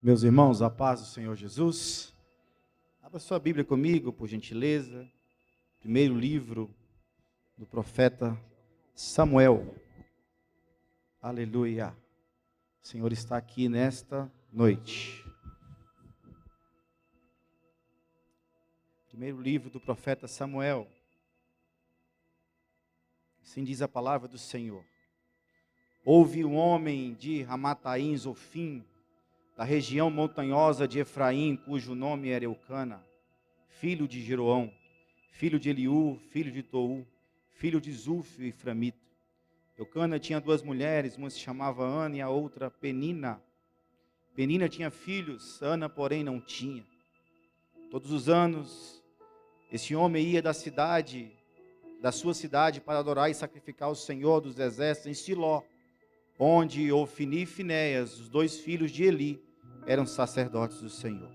Meus irmãos, a paz do Senhor Jesus. Abra sua Bíblia comigo, por gentileza. Primeiro livro do profeta Samuel. Aleluia. O Senhor está aqui nesta noite. Primeiro livro do profeta Samuel. Assim diz a palavra do Senhor. Houve um homem de Ramataim, Zofim, da região montanhosa de Efraim, cujo nome era Eucana, filho de Jeroão, filho de Eliú, filho de Tou, filho de Zuf e Framita. Eucana tinha duas mulheres, uma se chamava Ana e a outra Penina. Penina tinha filhos, Ana, porém, não tinha. Todos os anos, esse homem ia da sua cidade, para adorar e sacrificar o Senhor dos Exércitos em Siló, onde Ofni e Finéias, os dois filhos de Eli, eram sacerdotes do Senhor.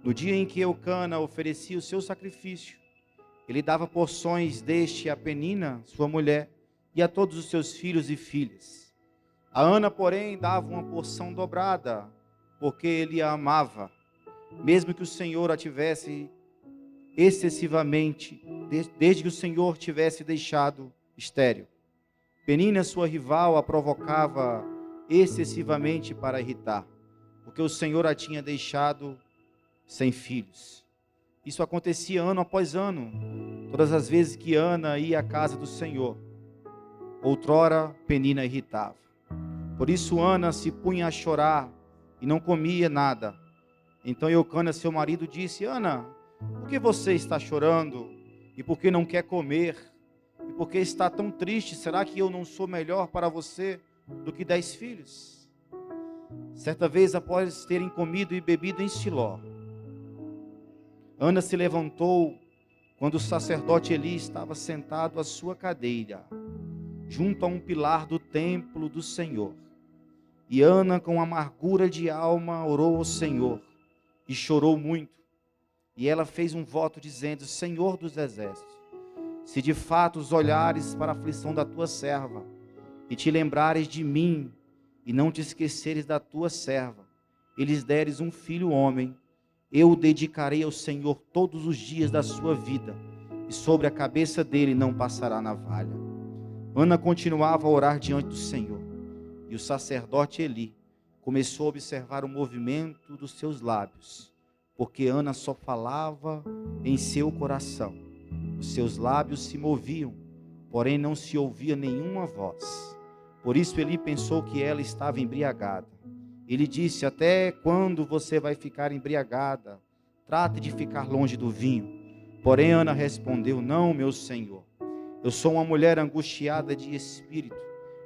No dia em que Eucana oferecia o seu sacrifício, ele dava porções deste a Penina, sua mulher, e a todos os seus filhos e filhas. A Ana, porém, dava uma porção dobrada, porque ele a amava, mesmo que o Senhor a tivesse excessivamente, desde que o Senhor tivesse deixado estéril. Penina, sua rival, a provocava excessivamente para irritar, porque o Senhor a tinha deixado sem filhos. Isso acontecia ano após ano, todas as vezes que Ana ia à casa do Senhor. Outrora, Penina irritava. Por isso Ana se punha a chorar e não comia nada. Então Eucana, seu marido, disse: Ana, por que você está chorando? E por que não quer comer? E por que está tão triste? Será que eu não sou melhor para você do que 10 filhos? Certa vez, após terem comido e bebido em Siló, Ana se levantou quando o sacerdote Eli estava sentado à sua cadeira, junto a um pilar do templo do Senhor. E Ana, com amargura de alma, orou ao Senhor e chorou muito. E ela fez um voto dizendo: Senhor dos exércitos, se de fato os olhares para a aflição da tua serva, e te lembrares de mim, e não te esqueceres da tua serva, e lhes deres um filho homem, eu o dedicarei ao Senhor todos os dias da sua vida, e sobre a cabeça dele não passará navalha. Ana continuava a orar diante do Senhor, e o sacerdote Eli começou a observar o movimento dos seus lábios, porque Ana só falava em seu coração. Os seus lábios se moviam, porém não se ouvia nenhuma voz. Por isso Eli pensou que ela estava embriagada. Ele disse: até quando você vai ficar embriagada? Trate de ficar longe do vinho. Porém Ana respondeu: não, meu senhor, eu sou uma mulher angustiada de espírito.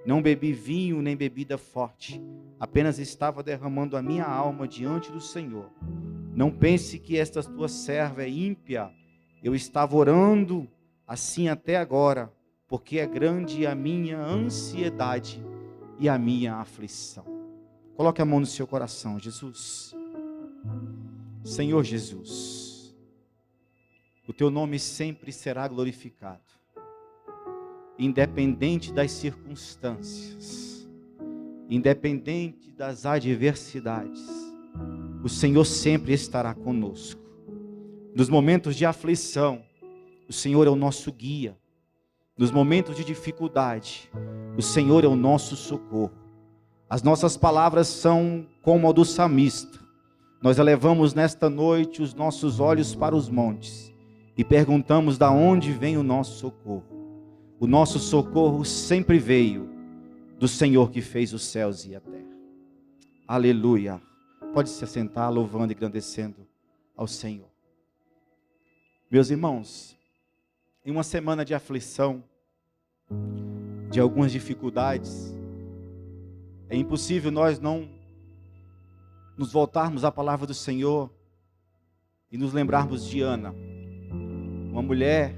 Não bebi vinho nem bebida forte, apenas estava derramando a minha alma diante do Senhor. Não pense que esta tua serva é ímpia. Eu estava orando assim até agora, porque é grande a minha ansiedade e a minha aflição. Coloque a mão no seu coração. Jesus, Senhor Jesus, o teu nome sempre será glorificado, independente das circunstâncias, independente das adversidades. O Senhor sempre estará conosco. Nos momentos de aflição, o Senhor é o nosso guia. Nos momentos de dificuldade, o Senhor é o nosso socorro. As nossas palavras são como a do salmista. Nós elevamos nesta noite os nossos olhos para os montes e perguntamos: de onde vem o nosso socorro? O nosso socorro sempre veio do Senhor que fez os céus e a terra. Aleluia. Pode se assentar, louvando e agradecendo ao Senhor. Meus irmãos, em uma semana de aflição, de algumas dificuldades, é impossível nós não nos voltarmos à palavra do Senhor e nos lembrarmos de Ana, uma mulher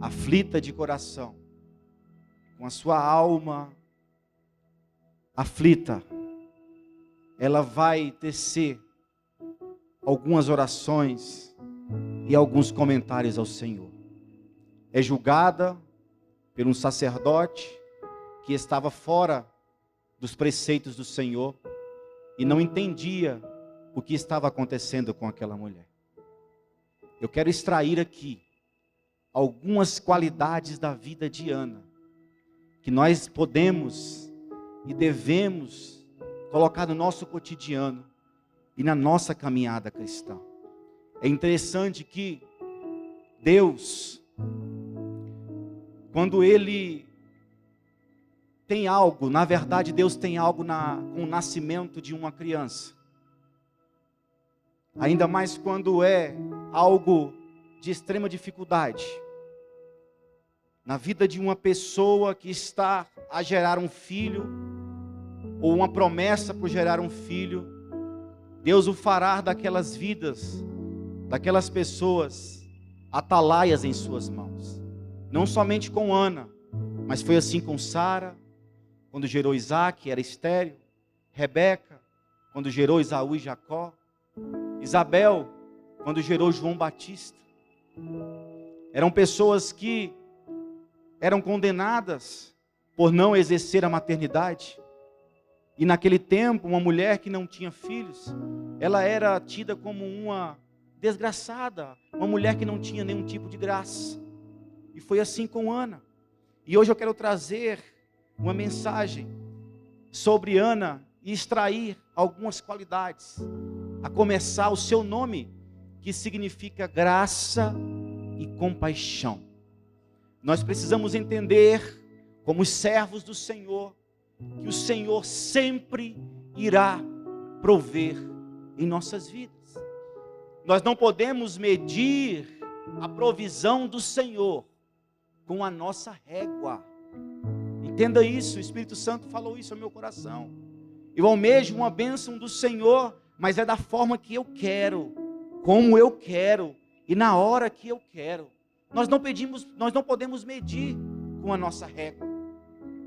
aflita de coração, com a sua alma aflita. Ela vai tecer algumas orações e alguns comentários ao Senhor. É julgada por um sacerdote que estava fora dos preceitos do Senhor, e não entendia o que estava acontecendo com aquela mulher. Eu quero extrair aqui algumas qualidades da vida de Ana, que nós podemos e devemos colocar no nosso cotidiano e na nossa caminhada cristã. É interessante que Deus, quando Ele tem algo, na verdade Deus tem algo com o nascimento de uma criança. Ainda mais quando é algo de extrema dificuldade. Na vida de uma pessoa que está a gerar um filho, ou uma promessa por gerar um filho, Deus o fará daquelas vidas, daquelas pessoas, atalaias em suas mãos. Não somente com Ana, mas foi assim com Sara, quando gerou Isaac, era estéril. Rebeca, quando gerou Esaú e Jacó. Isabel, quando gerou João Batista. Eram pessoas que eram condenadas por não exercer a maternidade. E naquele tempo, uma mulher que não tinha filhos, ela era tida como uma desgraçada, uma mulher que não tinha nenhum tipo de graça. E foi assim com Ana. E hoje eu quero trazer uma mensagem sobre Ana e extrair algumas qualidades. A começar o seu nome, que significa graça e compaixão. Nós precisamos entender, como servos do Senhor, que o Senhor sempre irá prover em nossas vidas. Nós não podemos medir a provisão do Senhor com a nossa régua. Entenda isso, o Espírito Santo falou isso ao meu coração. Eu almejo uma bênção do Senhor, mas é da forma que eu quero, como eu quero e na hora que eu quero. Nós não podemos medir com a nossa régua.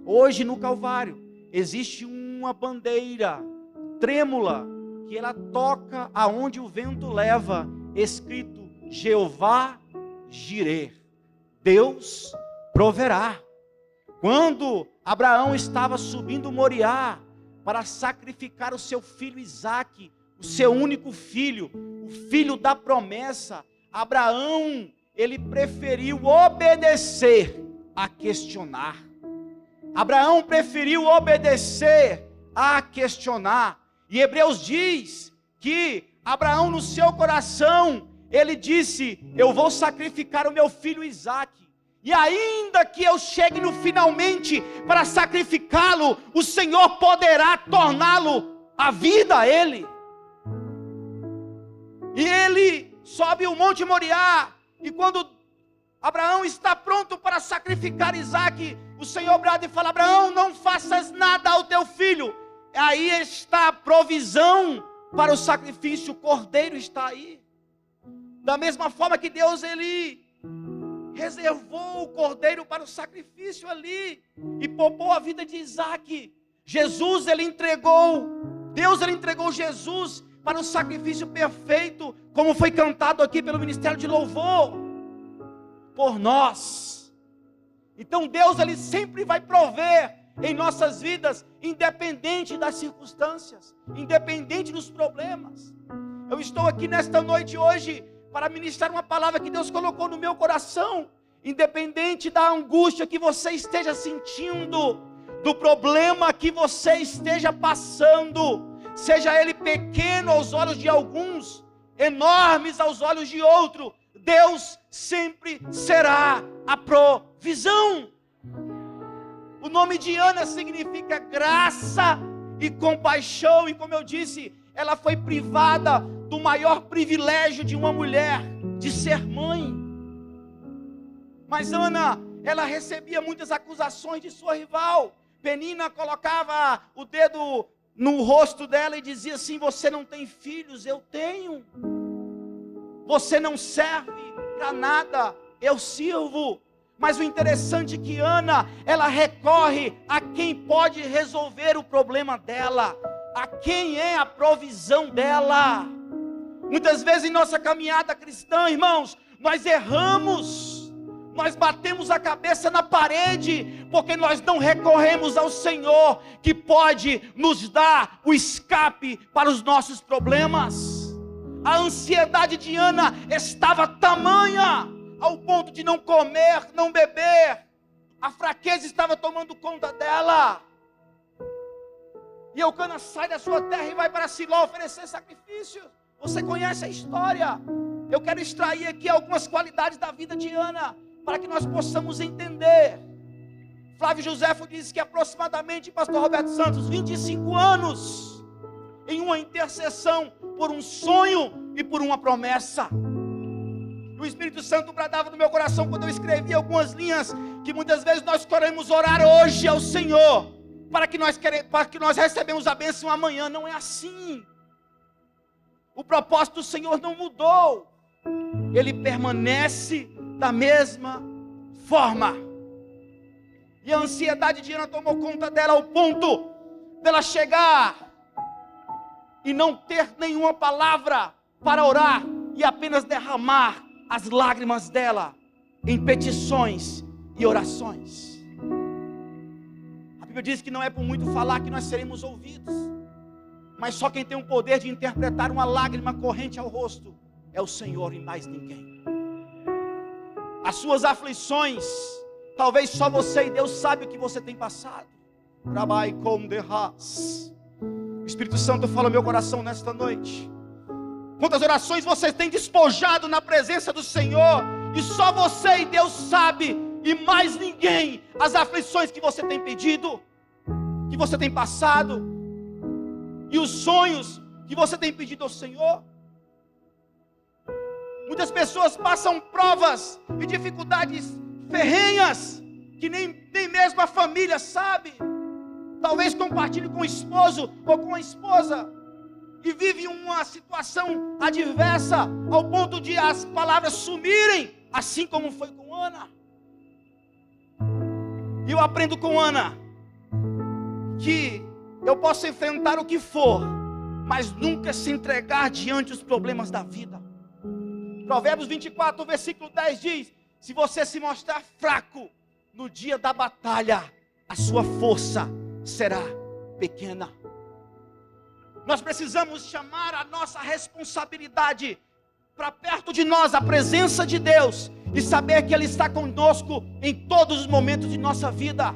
Hoje no Calvário existe uma bandeira trêmula que ela toca aonde o vento leva, escrito Jeová Jireh, Deus proverá. Quando Abraão estava subindo Moriá para sacrificar o seu filho Isaque, o seu único filho, o filho da promessa, Abraão, ele preferiu obedecer a questionar. Abraão preferiu obedecer a questionar. E Hebreus diz que Abraão, no seu coração, ele disse: eu vou sacrificar o meu filho Isaque. E ainda que eu chegue no finalmente para sacrificá-lo, o Senhor poderá torná-lo a vida a ele. E ele sobe o Monte Moriá. E quando Abraão está pronto para sacrificar Isaque, o Senhor brada e fala: Abraão, não faças nada ao teu filho. Aí está a provisão para o sacrifício, o cordeiro está aí. Da mesma forma que Deus, ele reservou o cordeiro para o sacrifício ali, e poupou a vida de Isaque. Jesus, Deus ele entregou Jesus para o sacrifício perfeito, como foi cantado aqui pelo Ministério de Louvor, por nós. Então Deus, ele sempre vai prover em nossas vidas, independente das circunstâncias, independente dos problemas. Eu estou aqui nesta noite hoje para ministrar uma palavra que Deus colocou no meu coração, independente da angústia que você esteja sentindo, do problema que você esteja passando, seja ele pequeno aos olhos de alguns, enormes aos olhos de outro, Deus sempre será a provisão. O nome de Ana significa graça e compaixão, e como eu disse, ela foi privada do maior privilégio de uma mulher, de ser mãe. Mas Ana, ela recebia muitas acusações de sua rival. Penina colocava o dedo no rosto dela e dizia assim: você não tem filhos, eu tenho. Você não serve para nada, eu sirvo. Mas o interessante é que Ana, ela recorre a quem pode resolver o problema dela, a quem é a provisão dela. Muitas vezes em nossa caminhada cristã, irmãos, nós erramos, Nós batemos a cabeça na parede, porque nós não recorremos ao Senhor, que pode nos dar o escape para os nossos problemas. A ansiedade de Ana estava tamanha, ao ponto de não comer, não beber. A fraqueza estava tomando conta dela. E Eucana sai da sua terra e vai para Siló oferecer sacrifício. Você conhece a história. Eu quero extrair aqui algumas qualidades da vida de Ana, para que nós possamos entender. Flávio Josefo diz que aproximadamente, pastor Roberto Santos, 25 anos em uma intercessão por um sonho e por uma promessa. O Espírito Santo bradava no meu coração quando eu escrevi algumas linhas, que muitas vezes nós queremos orar hoje ao Senhor, para que nós recebemos a bênção amanhã. Não é assim. O propósito do Senhor não mudou. Ele permanece da mesma forma. E a ansiedade de Ana tomou conta dela, ao ponto dela chegar e não ter nenhuma palavra para orar, e apenas derramar as lágrimas dela em petições e orações. A Bíblia diz que não é por muito falar que nós seremos ouvidos, mas só quem tem o poder de interpretar uma lágrima corrente ao rosto é o Senhor e mais ninguém. As suas aflições, talvez só você e Deus sabe o que você tem passado. O Espírito Santo fala no meu coração nesta noite. Quantas orações você tem despojado na presença do Senhor, e só você e Deus sabe, e mais ninguém, as aflições que você tem pedido, que você tem passado, e os sonhos que você tem pedido ao Senhor. Muitas pessoas passam provas e dificuldades ferrenhas, que nem mesmo a família sabe. Talvez compartilhe com o esposo ou com a esposa, e vive uma situação adversa, ao ponto de as palavras sumirem, assim como foi com Ana. E eu aprendo com Ana, que eu posso enfrentar o que for, mas nunca se entregar diante dos problemas da vida. Provérbios 24, versículo 10 diz: se você se mostrar fraco no dia da batalha, a sua força será pequena. Nós precisamos chamar a nossa responsabilidade para perto de nós, a presença de Deus, e saber que Ele está conosco em todos os momentos de nossa vida.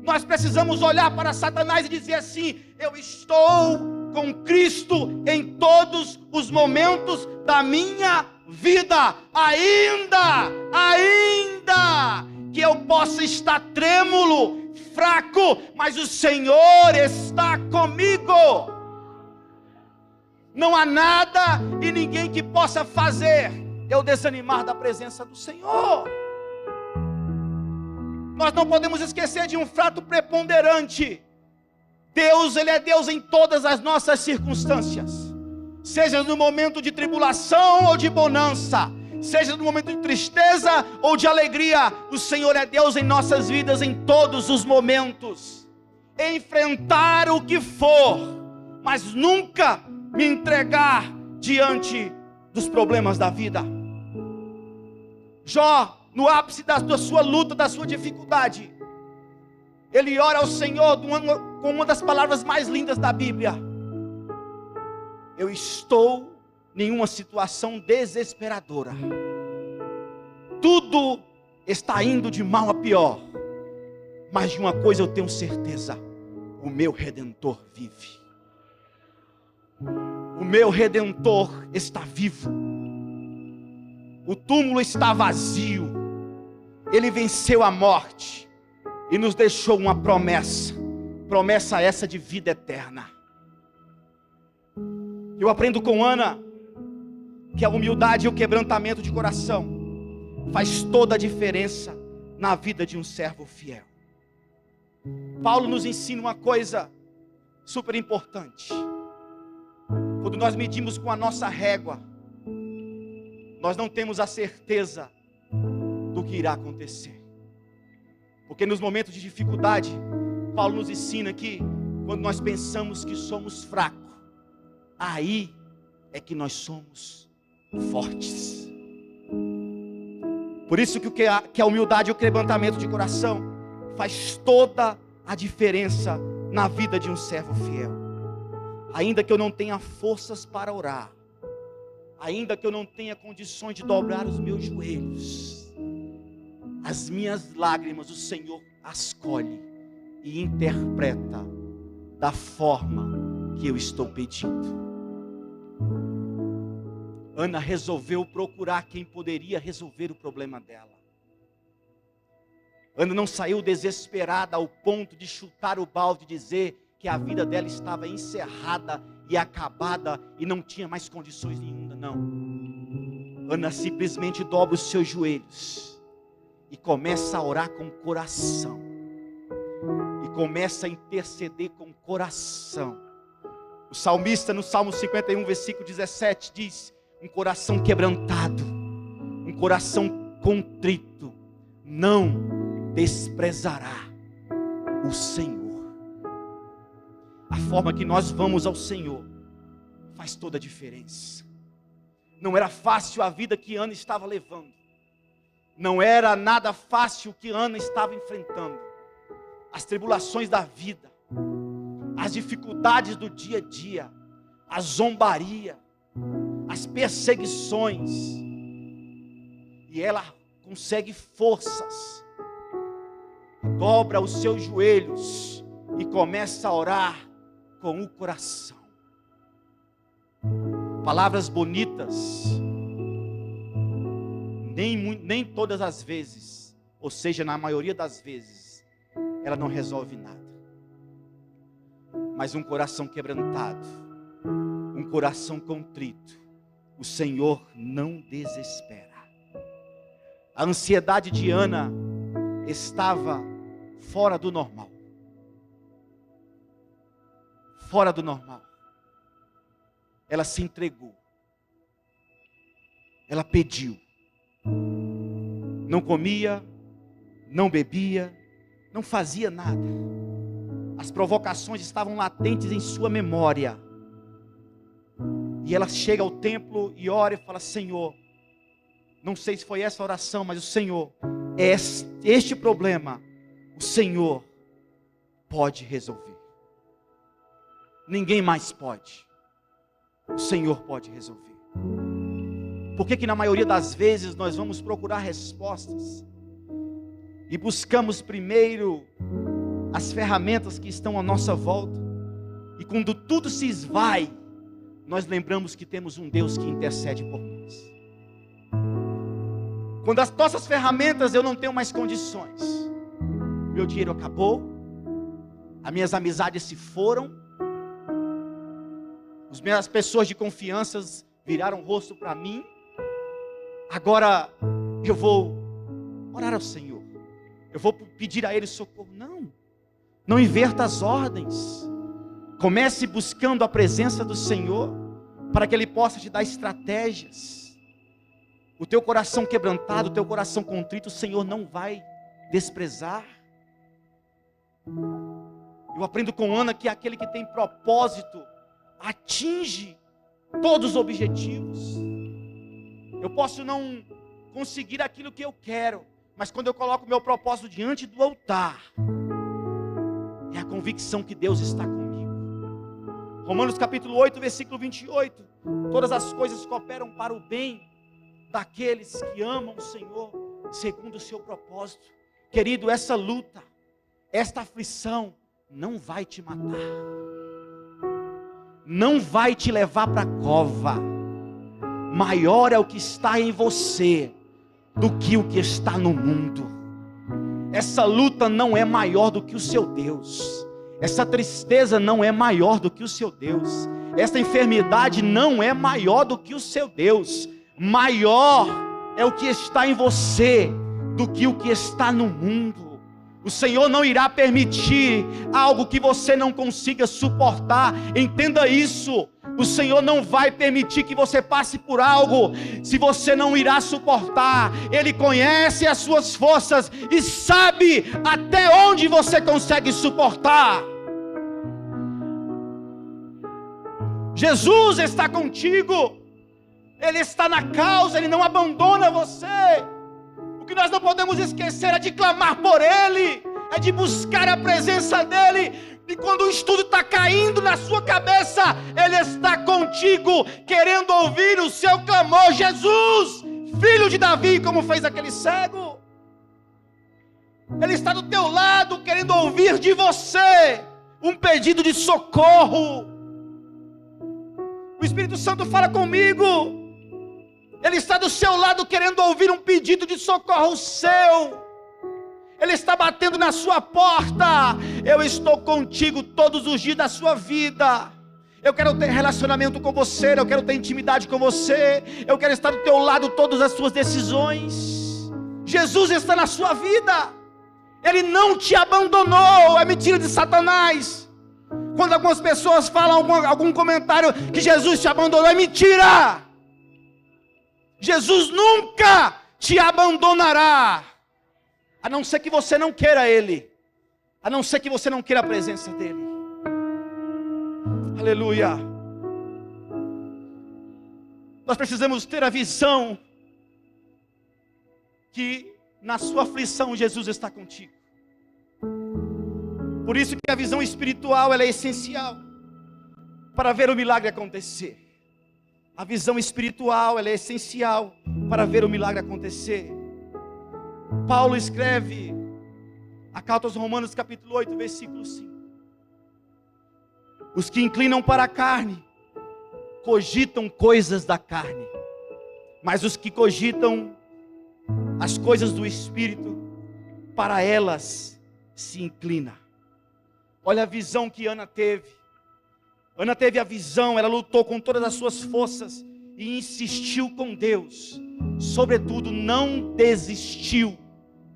Nós precisamos olhar para Satanás e dizer assim: eu estou com Cristo em todos os momentos da minha vida, ainda que eu possa estar trêmulo, fraco, mas o Senhor está comigo. Não há nada e ninguém que possa fazer eu desanimar da presença do Senhor. Nós não podemos esquecer de um fato preponderante: Deus, Ele é Deus em todas as nossas circunstâncias, seja no momento de tribulação ou de bonança, seja no momento de tristeza ou de alegria. O Senhor é Deus em nossas vidas em todos os momentos. Enfrentar o que for, mas nunca me entregar diante dos problemas da vida. Jó, no ápice da sua luta, da sua dificuldade, ele ora ao Senhor com uma das palavras mais lindas da Bíblia: eu estou em uma situação desesperadora, tudo está indo de mal a pior, mas de uma coisa eu tenho certeza: o meu Redentor vive. O meu Redentor está vivo. O túmulo está vazio. Ele venceu a morte e nos deixou uma promessa. Promessa essa de vida eterna. Eu aprendo com Ana que a humildade e o quebrantamento de coração faz toda a diferença na vida de um servo fiel. Paulo nos ensina uma coisa super importante. Quando nós medimos com a nossa régua, nós não temos a certeza do que irá acontecer. Porque nos momentos de dificuldade, Paulo nos ensina que quando nós pensamos que somos fracos, aí é que nós somos fortes. Por isso que a humildade e o quebrantamento de coração faz toda a diferença na vida de um servo fiel. Ainda que eu não tenha forças para orar, ainda que eu não tenha condições de dobrar os meus joelhos, as minhas lágrimas o Senhor as colhe e interpreta da forma que eu estou pedindo. Ana resolveu procurar quem poderia resolver o problema dela. Ana não saiu desesperada ao ponto de chutar o balde e dizer que a vida dela estava encerrada e acabada e não tinha mais condições nenhuma, não. Ana simplesmente dobra os seus joelhos e começa a orar com o coração, e começa a interceder com o coração. O salmista no Salmo 51, versículo 17 diz: um coração quebrantado, um coração contrito, não desprezará o Senhor. A forma que nós vamos ao Senhor faz toda a diferença. Não era fácil a vida que Ana estava levando. Não era nada fácil o que Ana estava enfrentando. As tribulações da vida, as dificuldades do dia a dia, a zombaria, as perseguições. E ela consegue forças, dobra os seus joelhos e começa a orar com o coração. Palavras bonitas, nem todas as vezes, ou seja, na maioria das vezes, ela não resolve nada. Mas um coração quebrantado, um coração contrito, o Senhor não desespera. A ansiedade de Ana estava fora do normal. Fora do normal. Ela se entregou. Ela pediu. Não comia, não bebia, não fazia nada. As provocações estavam latentes em sua memória. E ela chega ao templo e ora e fala: Senhor, não sei se foi essa oração, mas o Senhor, este problema, o Senhor pode resolver. Ninguém mais pode. O Senhor pode resolver. Por que na maioria das vezes nós vamos procurar respostas e buscamos primeiro as ferramentas que estão à nossa volta, e quando tudo se esvai, nós lembramos que temos um Deus que intercede por nós? Quando as nossas ferramentas eu não tenho mais condições, meu dinheiro acabou, as minhas amizades se foram, as pessoas de confiança viraram o rosto para mim, agora eu vou orar ao Senhor, eu vou pedir a Ele socorro. Não inverta as ordens. Comece buscando a presença do Senhor, para que Ele possa te dar estratégias. O teu coração quebrantado, o teu coração contrito, o Senhor não vai desprezar. Eu aprendo com Ana que aquele que tem propósito atinge todos os objetivos. Eu posso não conseguir aquilo que eu quero, mas quando eu coloco o meu propósito diante do altar, é a convicção que Deus está comigo. Romanos capítulo 8, versículo 28. Todas as coisas cooperam para o bem daqueles que amam o Senhor, segundo o seu propósito. Querido, essa luta, esta aflição, não vai te matar, não vai te levar para a cova. Maior é o que está em você do que o que está no mundo. Essa luta não é maior do que o seu Deus. Essa tristeza não é maior do que o seu Deus. Essa enfermidade não é maior do que o seu Deus. Maior é o que está em você do que o que está no mundo. O Senhor não irá permitir algo que você não consiga suportar. Entenda isso. O Senhor não vai permitir que você passe por algo se você não irá suportar. Ele conhece as suas forças e sabe até onde você consegue suportar. Jesus está contigo. Ele está na causa, Ele não abandona você. O que nós não podemos esquecer é de clamar por Ele, é de buscar a presença dEle. E quando o estudo está caindo na sua cabeça, Ele está contigo, querendo ouvir o seu clamor. Jesus, filho de Davi, como fez aquele cego, Ele está do teu lado, querendo ouvir de você um pedido de socorro. O Espírito Santo fala comigo, Ele está do seu lado, querendo ouvir um pedido de socorro seu. Ele está batendo na sua porta. Eu estou contigo todos os dias da sua vida. Eu quero ter relacionamento com você. Eu quero ter intimidade com você. Eu quero estar do teu lado todas as suas decisões. Jesus está na sua vida. Ele não te abandonou. É mentira de Satanás. Quando algumas pessoas falam algum comentário que Jesus te abandonou, é mentira. Jesus nunca te abandonará. A não ser que você não queira Ele. A não ser que você não queira a presença dEle. Aleluia. Nós precisamos ter a visão que na sua aflição Jesus está contigo. Por isso que a visão espiritual ela é essencial para ver o milagre acontecer. A visão espiritual ela é essencial para ver o milagre acontecer. Paulo escreve a carta aos Romanos capítulo 8, versículo 5. Os que inclinam para a carne, cogitam coisas da carne. Mas os que cogitam as coisas do Espírito, para elas se inclina. Olha a visão que Ana teve. Ana teve a visão, ela lutou com todas as suas forças e insistiu com Deus. Sobretudo, não desistiu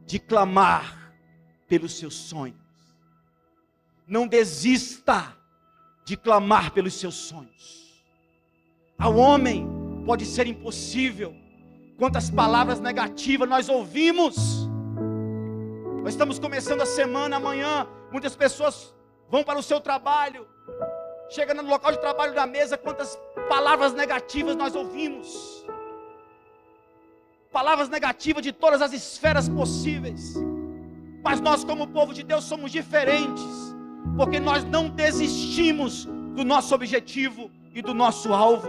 de clamar pelos seus sonhos. Não desista de clamar pelos seus sonhos. Ao homem pode ser impossível. Quantas palavras negativas nós ouvimos. Nós estamos começando a semana, amanhã muitas pessoas vão para o seu trabalho. Chega no local de trabalho da mesa, quantas palavras negativas nós ouvimos. Palavras negativas de todas as esferas possíveis. Mas nós como povo de Deus somos diferentes, porque nós não desistimos do nosso objetivo e do nosso alvo.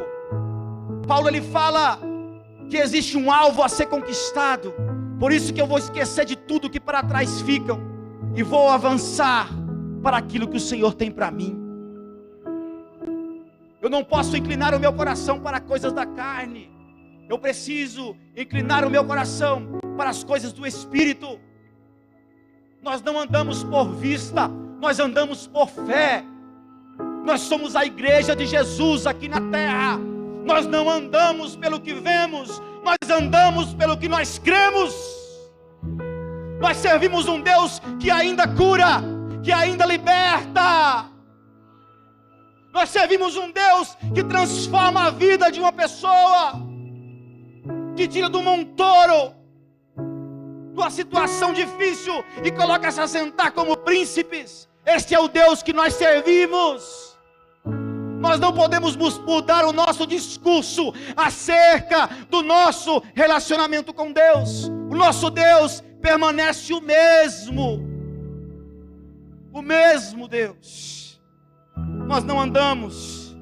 Paulo ele fala que existe um alvo a ser conquistado. Por isso que eu vou esquecer de tudo que para trás ficam e vou avançar para aquilo que o Senhor tem para mim. Eu não posso inclinar o meu coração para coisas da carne. Eu preciso inclinar o meu coração para as coisas do Espírito. Nós não andamos por vista, nós andamos por fé. Nós somos a igreja de Jesus aqui na terra. Nós não andamos pelo que vemos, nós andamos pelo que nós cremos. Nós servimos um Deus que ainda cura, que ainda liberta. Nós servimos um Deus que transforma a vida de uma pessoa, que tira do montouro, de uma situação difícil e coloca se a sentar como príncipes. Este é o Deus que nós servimos. Nós não podemos mudar o nosso discurso acerca do nosso relacionamento com Deus. O nosso Deus permanece o mesmo Deus. Nós não andamos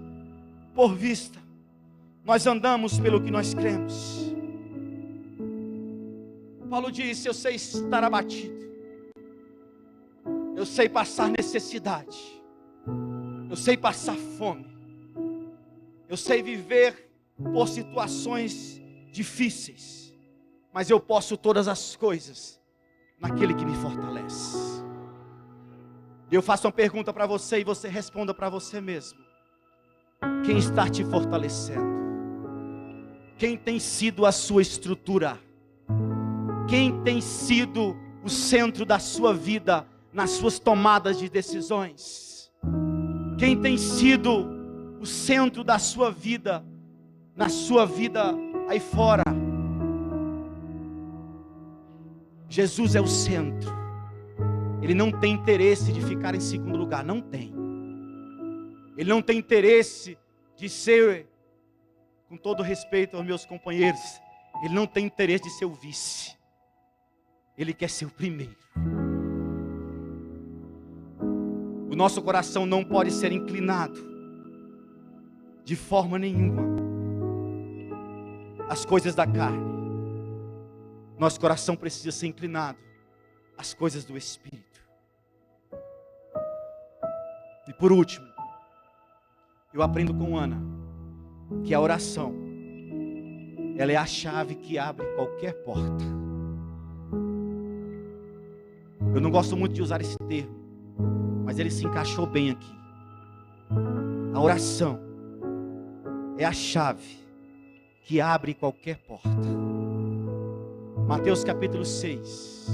por vista, nós andamos pelo que nós cremos. Paulo disse: eu sei estar abatido, eu sei passar necessidade, eu sei passar fome, eu sei viver por situações difíceis, mas eu posso todas as coisas naquele que me fortalece. Eu faço uma pergunta para você e você responda para você mesmo: quem está te fortalecendo? Quem tem sido a sua estrutura? Quem tem sido o centro da sua vida nas suas tomadas de decisões? Quem tem sido o centro da sua vida na sua vida aí fora? Jesus é o centro. Ele não tem interesse de ficar em segundo lugar, não tem. Ele não tem interesse de ser, com todo respeito aos meus companheiros, ele não tem interesse de ser o vice. Ele quer ser o primeiro. O nosso coração não pode ser inclinado de forma nenhuma às coisas da carne. Nosso coração precisa ser inclinado às coisas do Espírito. E por último, eu aprendo com Ana que a oração, ela é a chave que abre qualquer porta. Eu não gosto muito de usar esse termo, mas ele se encaixou bem aqui. A oração é a chave que abre qualquer porta. Mateus capítulo 6.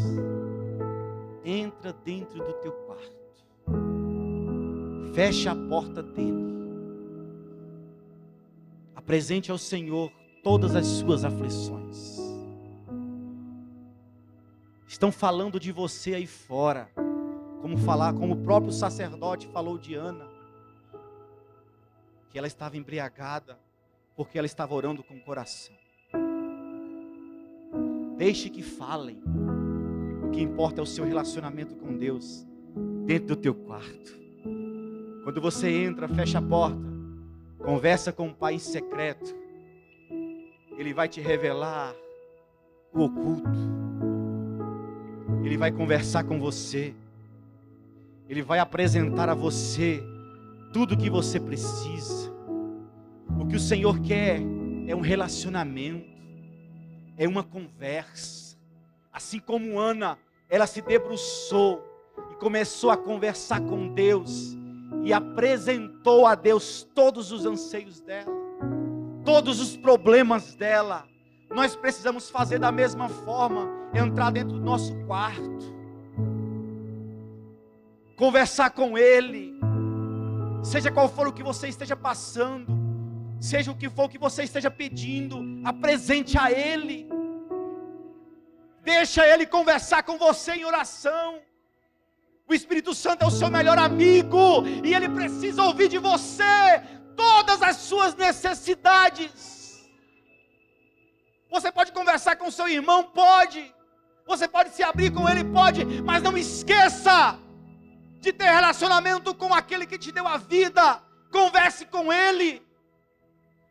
Entra dentro do teu quarto, fecha a porta dele, apresente ao Senhor todas as suas aflições. Estão falando de você aí fora, como o próprio sacerdote falou de Ana, que ela estava embriagada porque ela estava orando com o coração. Deixe que falem. O que importa é o seu relacionamento com Deus dentro do teu quarto. Quando você entra, fecha a porta, conversa com o Pai em secreto, Ele vai te revelar o oculto. Ele vai conversar com você. Ele vai apresentar a você tudo o que você precisa. O que o Senhor quer é um relacionamento, é uma conversa. Assim como Ana, ela se debruçou e começou a conversar com Deus e apresentou a Deus todos os anseios dela, todos os problemas dela. Nós precisamos fazer da mesma forma, entrar dentro do nosso quarto, conversar com Ele, seja qual for o que você esteja passando, seja o que for que você esteja pedindo, apresente a Ele, deixa Ele conversar com você em oração. O Espírito Santo é o seu melhor amigo, e Ele precisa ouvir de você todas as suas necessidades. Você pode conversar com seu irmão? Pode. Você pode se abrir com ele? Pode. Mas não esqueça de ter relacionamento com aquele que te deu a vida. Converse com ele.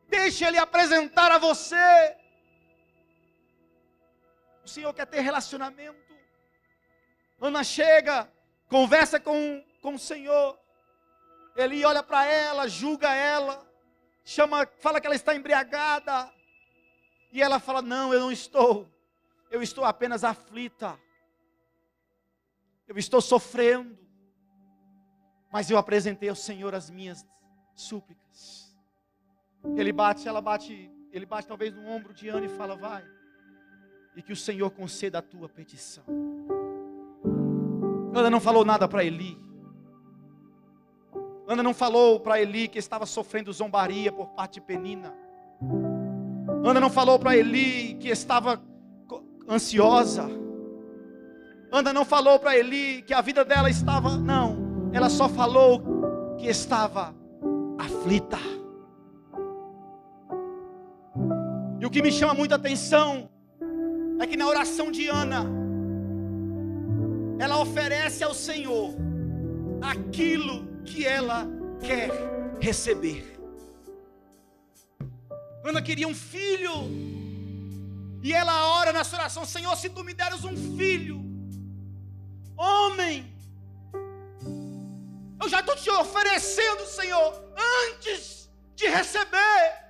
Deixe ele apresentar a você. O Senhor quer ter relacionamento. Ana chega, conversa com o Senhor. Ele olha para ela, julga ela, fala que ela está embriagada. E ela fala: não, eu não estou. Eu estou apenas aflita. Eu estou sofrendo. Mas eu apresentei ao Senhor as minhas súplicas. Ele bate talvez no ombro de Ana e fala: vai, e que o Senhor conceda a tua petição. Ana não falou nada para Eli. Ana não falou para Eli que estava sofrendo zombaria por parte de Penina. Ana não falou para Eli que estava ansiosa. Ana não falou para Eli que a vida dela estava... Não, ela só falou que estava aflita. E o que me chama muita atenção é que na oração de Ana, ela oferece ao Senhor aquilo que ela quer receber. Ana queria um filho, e ela ora na sua oração: Senhor, se tu me deres um filho, homem, eu já estou te oferecendo, Senhor, antes de receber.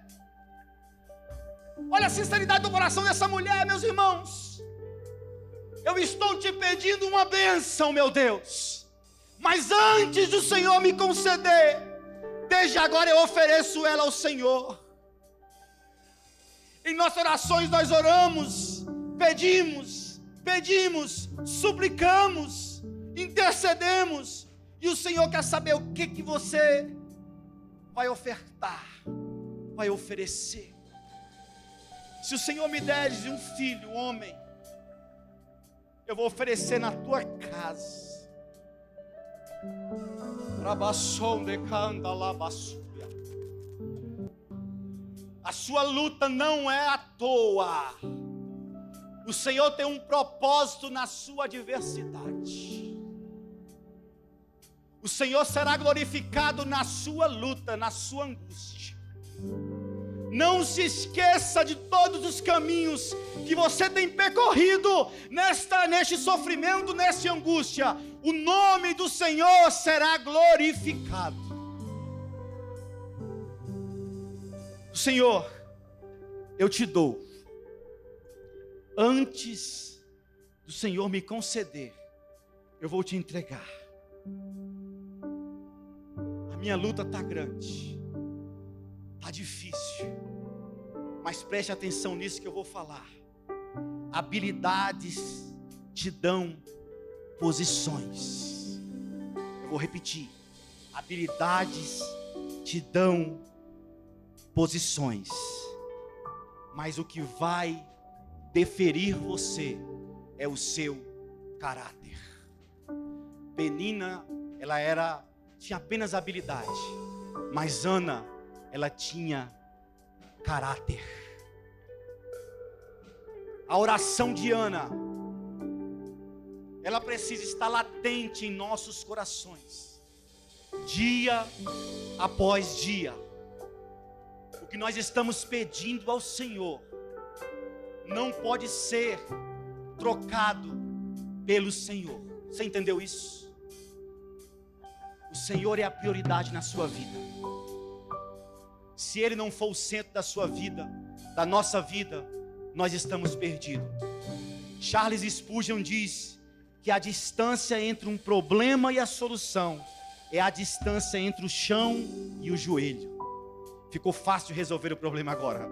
Olha a sinceridade do coração dessa mulher, meus irmãos. Eu estou te pedindo uma bênção, meu Deus, mas antes do Senhor me conceder, desde agora eu ofereço ela ao Senhor. Em nossas orações nós oramos, pedimos, suplicamos, intercedemos, e o Senhor quer saber o que você vai ofertar, vai oferecer. Se o Senhor me deres um filho, homem, eu vou oferecer na tua casa. A sua luta não é à toa. O Senhor tem um propósito na sua adversidade. O Senhor será glorificado na sua luta, na sua angústia. Não se esqueça de todos os caminhos que você tem percorrido neste sofrimento, nessa angústia. O nome do Senhor será glorificado. Senhor, eu te dou. Antes do Senhor me conceder, eu vou te entregar. A minha luta está grande, está difícil, mas preste atenção nisso que eu vou falar. Habilidades te dão posições. Eu vou repetir. Habilidades te dão posições, mas o que vai deferir você é o seu caráter. Penina, ela tinha apenas habilidade, mas Ana, ela tinha caráter. A oração de Ana, ela precisa estar latente em nossos corações, dia após dia. O que nós estamos pedindo ao Senhor não pode ser trocado pelo Senhor. Você entendeu isso? O Senhor é a prioridade na sua vida. Se Ele não for o centro da sua vida, da nossa vida, nós estamos perdidos. Charles Spurgeon diz que a distância entre um problema e a solução é a distância entre o chão e o joelho. Ficou fácil resolver o problema agora.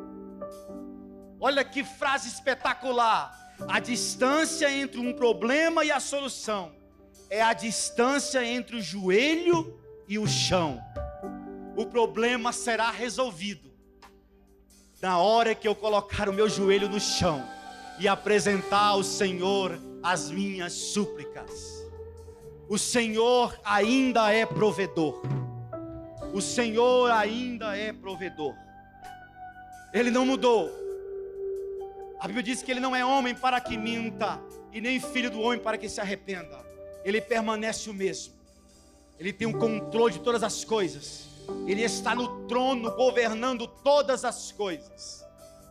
Olha que frase espetacular. A distância entre um problema e a solução é a distância entre o joelho e o chão. O problema será resolvido na hora que eu colocar o meu joelho no chão e apresentar ao Senhor as minhas súplicas. O Senhor ainda é provedor. O Senhor ainda é provedor. Ele não mudou. A Bíblia diz que Ele não é homem para que minta, e nem filho do homem para que se arrependa. Ele permanece o mesmo. Ele tem o controle de todas as coisas. Ele está no trono governando todas as coisas.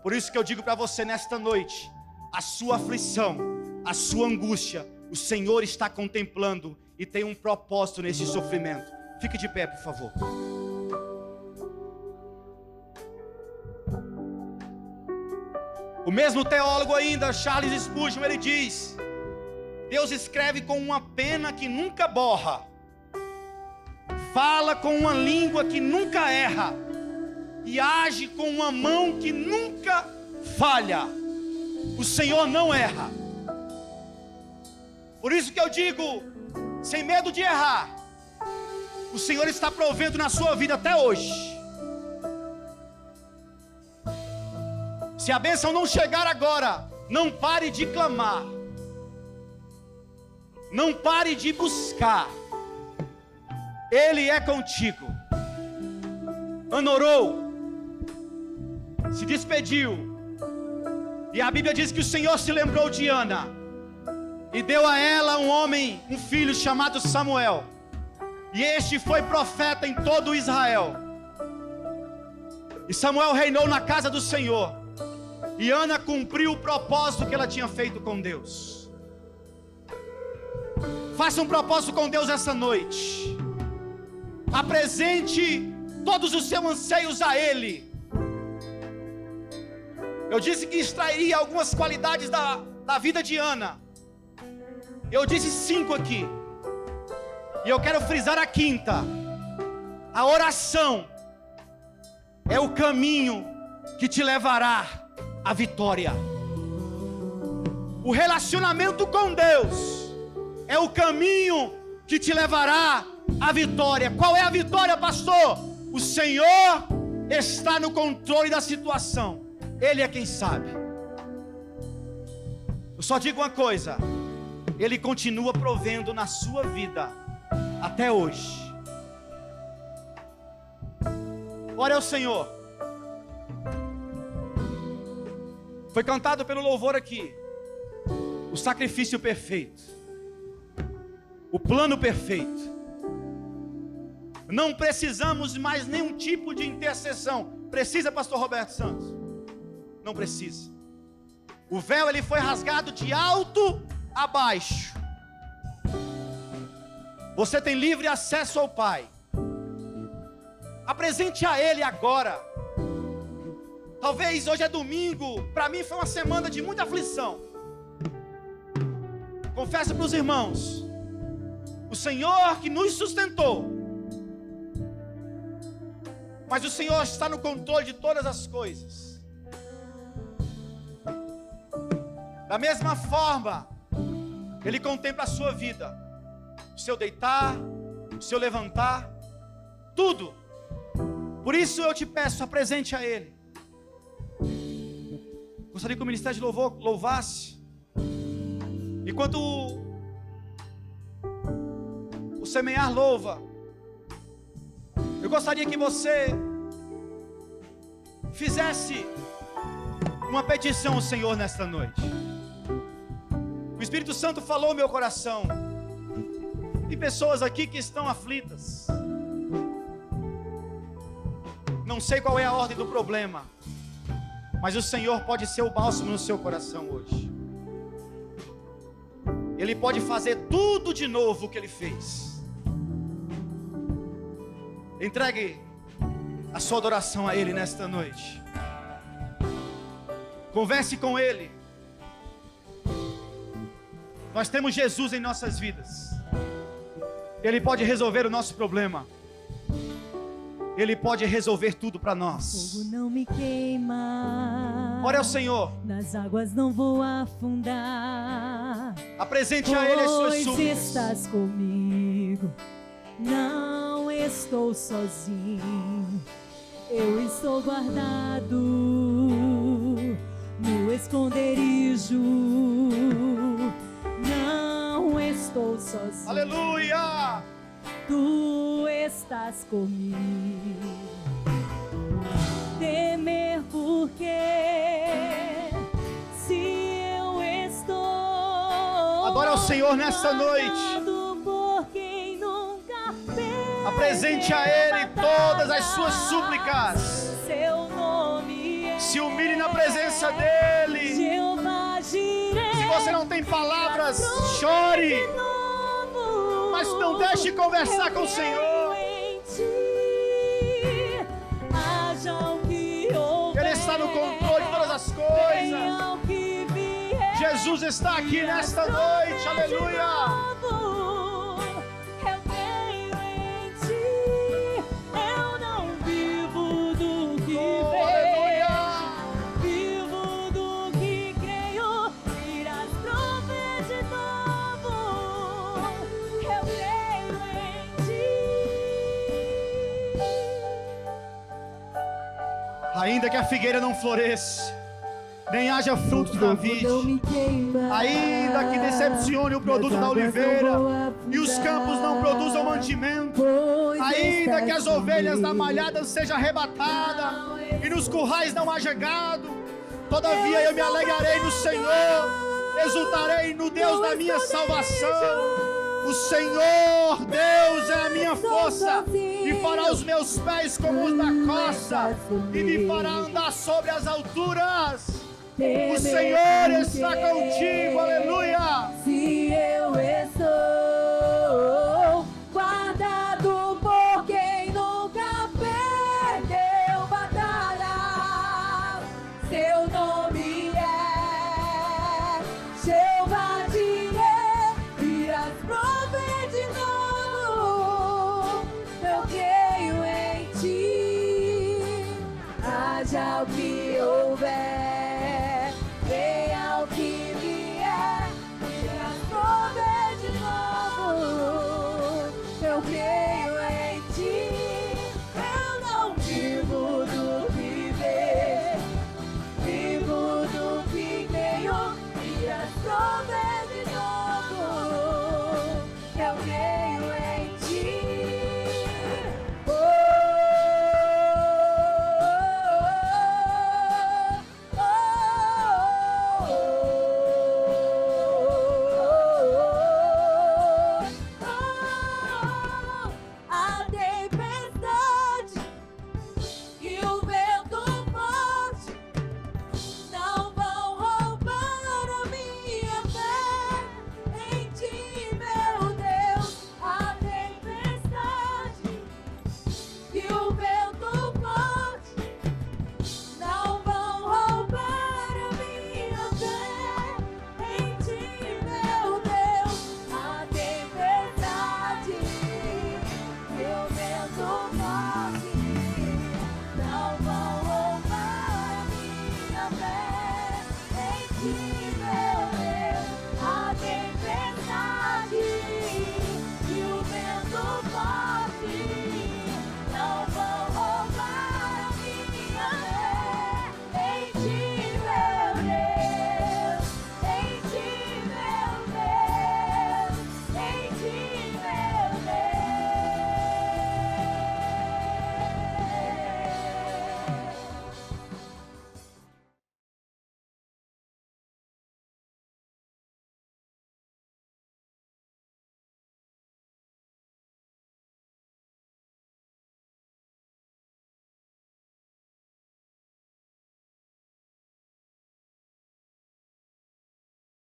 Por isso que eu digo para você nesta noite, a sua aflição, a sua angústia, o Senhor está contemplando e tem um propósito nesse sofrimento. Fique de pé, por favor. O mesmo teólogo ainda, Charles Spurgeon, ele diz: Deus escreve com uma pena que nunca borra, fala com uma língua que nunca erra, e age com uma mão que nunca falha. O Senhor não erra. Por isso que eu digo, sem medo de errar, o Senhor está provendo na sua vida até hoje. Se a bênção não chegar agora, não pare de clamar, não pare de buscar. Ele é contigo. Ana orou, se despediu, e a Bíblia diz que o Senhor se lembrou de Ana e deu a ela um filho chamado Samuel. E este foi profeta em todo Israel. E Samuel reinou na casa do Senhor. E Ana cumpriu o propósito que ela tinha feito com Deus. Faça um propósito com Deus essa noite. Apresente todos os seus anseios a Ele. Eu disse que extrairia algumas qualidades da vida de Ana. Eu disse 5 aqui. E eu quero frisar a 5ª. A oração é o caminho que te levará à vitória. O relacionamento com Deus é o caminho que te levará à vitória. Qual é a vitória, pastor? O Senhor está no controle da situação. Ele é quem sabe. Eu só digo uma coisa: Ele continua provendo na sua vida até hoje. Ore ao Senhor. Foi cantado pelo louvor aqui. o sacrifício perfeito, o plano perfeito. Não precisamos mais nenhum tipo de intercessão. Precisa, pastor Roberto Santos? Não precisa. O véu ele foi rasgado de alto a baixo. Você tem livre acesso ao Pai. Apresente a Ele agora. Talvez hoje é domingo. Para mim foi uma semana de muita aflição. Confesso para os irmãos, o Senhor que nos sustentou, mas o Senhor está no controle de todas as coisas. Da mesma forma, Ele contempla a sua vida, o seu deitar, o seu levantar, tudo. Por isso eu te peço, apresente a Ele. Gostaria que o ministério de louvor louvasse. Enquanto o semear louva, eu gostaria que você fizesse uma petição ao Senhor nesta noite. O Espírito Santo falou no meu coração. Tem pessoas aqui que estão aflitas. Não sei qual é a ordem do problema, mas o Senhor pode ser o bálsamo no seu coração hoje. Ele pode fazer tudo de novo o que Ele fez. Entregue a sua adoração a Ele nesta noite. Converse com Ele. Nós temos Jesus em nossas vidas. Ele pode resolver o nosso problema. Ele pode resolver tudo para nós. Fogo não me queima. Ore ao Senhor. Nas águas não vou afundar. Apresente a Ele as suas súplicas. Pois estás comigo. Não estou sozinho. Eu estou guardado no esconderijo. Não estou sozinho. Aleluia! Tu estás comigo. Temer porque se eu estou. Adore ao Senhor nesta noite. Por quem nunca fez. Apresente a Ele todas as suas súplicas. Seu nome é. Se humilhe na presença dEle. Jeová Jireh. Se você não tem palavras, chore. Mas não deixe de conversar com o Senhor. Ele está no controle de todas as coisas. Jesus está aqui nesta noite. Aleluia. Eu creio em ti. Eu não vivo do que vejo. Vivo do que creio. Irás prover de novo. Eu creio em ti. Ainda que a figueira não floresça, nem haja frutos na vide, ainda que decepcione o produto da oliveira e os campos não produzam mantimento, ainda que as ovelhas da malhada sejam arrebatadas e nos currais não haja gado, todavia eu me alegrarei no Senhor, exultarei no Deus da minha salvação. O Senhor Deus é a minha força e fará os meus pés como os da costa e me fará andar sobre as alturas. O Senhor está contigo, aleluia. Se eu estou guardado por quem nunca perdeu batalha, seu nome é Jeová Jireh, irás prover de novo. Eu creio em ti, haja o que houver.